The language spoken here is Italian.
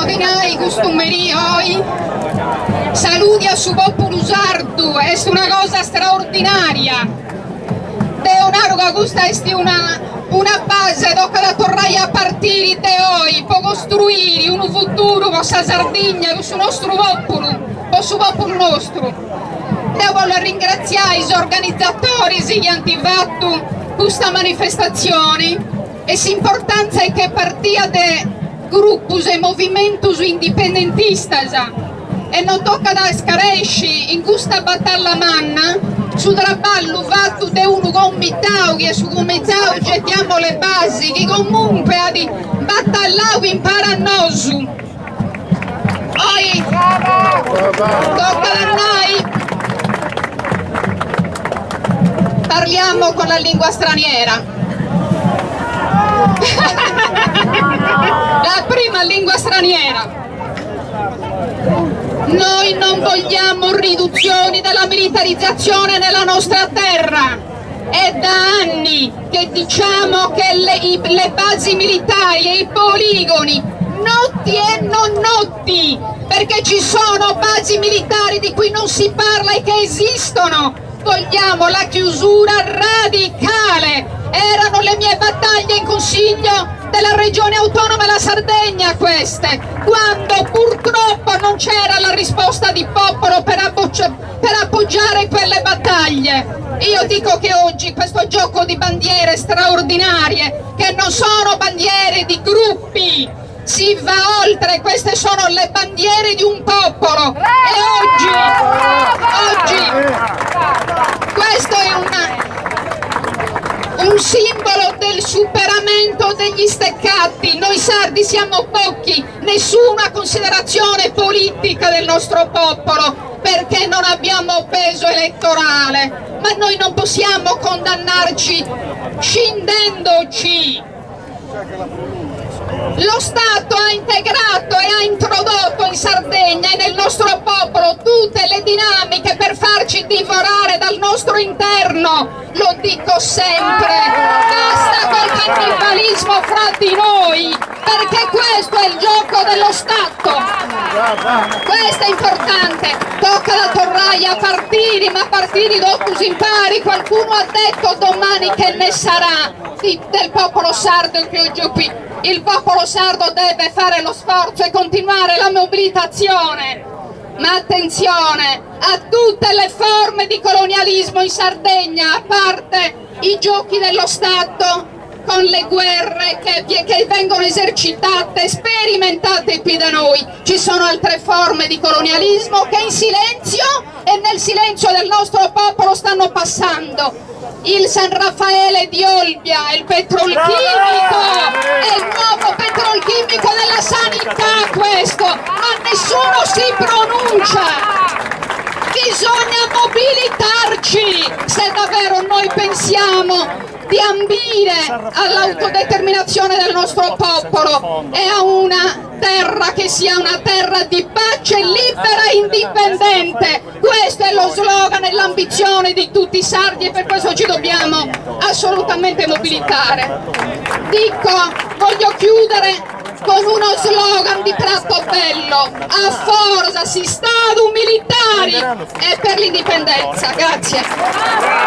dinai costumeri hoy. Saluti a su popolo sardo, è una cosa straordinaria. Leonardo che questa è una base dove la torrai a partire da oggi, per costruire un futuro con la Sardegna, con il nostro popolo nostro. Io voglio ringraziare gli organizzatori che hanno fatto questa manifestazione e l'importanza è che partia da gruppi e movimenti indipendentisti e non tocca da scaresci in questa battaglia manna su traballo fatto da uno comitato che su comitato gettiamo le basi che comunque ha di battagliare in parannosu. Poi tocca a noi. Parliamo con la lingua straniera. La prima lingua straniera. Noi non vogliamo riduzioni della militarizzazione nella nostra terra. È da anni che diciamo che le basi militari e i poligoni notti e non notti, perché ci sono basi militari di cui non si parla e che esistono. Vogliamo la chiusura radicale. Erano le mie battaglie in consiglio della regione autonoma della Sardegna queste, quando purtroppo non c'era la risposta di popolo per appoggiare quelle battaglie. Io dico che oggi questo gioco di bandiere straordinarie, che non sono bandiere di gruppi, si va oltre, queste sono le bandiere di un popolo. E oggi questo è un simbolo del superamento degli steccati. Noi sardi siamo pochi, nessuna considerazione politica del nostro popolo, perché non abbiamo peso elettorale, ma noi non possiamo condannarci scindendoci. Lo Stato ha integrato e ha introdotto in Sardegna e nel nostro popolo tutte le dinamiche per farci divorare dal nostro interno. Lo dico sempre, basta col cannibalismo fra di noi, perché questo è il gioco dello Stato. Questo è importante. Tocca la torraia partire, ma partire dopo si impari. Qualcuno ha detto domani che ne sarà del popolo sardo che oggi è qui. Il popolo sardo deve fare lo sforzo e continuare la mobilitazione. Ma attenzione a tutte le forme di colonialismo in Sardegna, a parte i giochi dello Stato con le guerre che vengono esercitate, sperimentate qui da noi. Ci sono altre forme di colonialismo che in silenzio e nel silenzio del nostro popolo stanno passando. Il San Raffaele di Olbia, il petrolchimico, è il nuovo petrolchimico della sanità questo, ma nessuno si pronuncia. Bisogna mobilitarci se davvero noi pensiamo di ambire all'autodeterminazione del nostro popolo e a una terra che sia una terra di pace, libera e indipendente. Questo è lo slogan e l'ambizione di tutti i sardi e per questo ci dobbiamo assolutamente mobilitare. Voglio chiudere con uno slogan di Pratobello: a forza si Stato militari e per l'indipendenza. Grazie.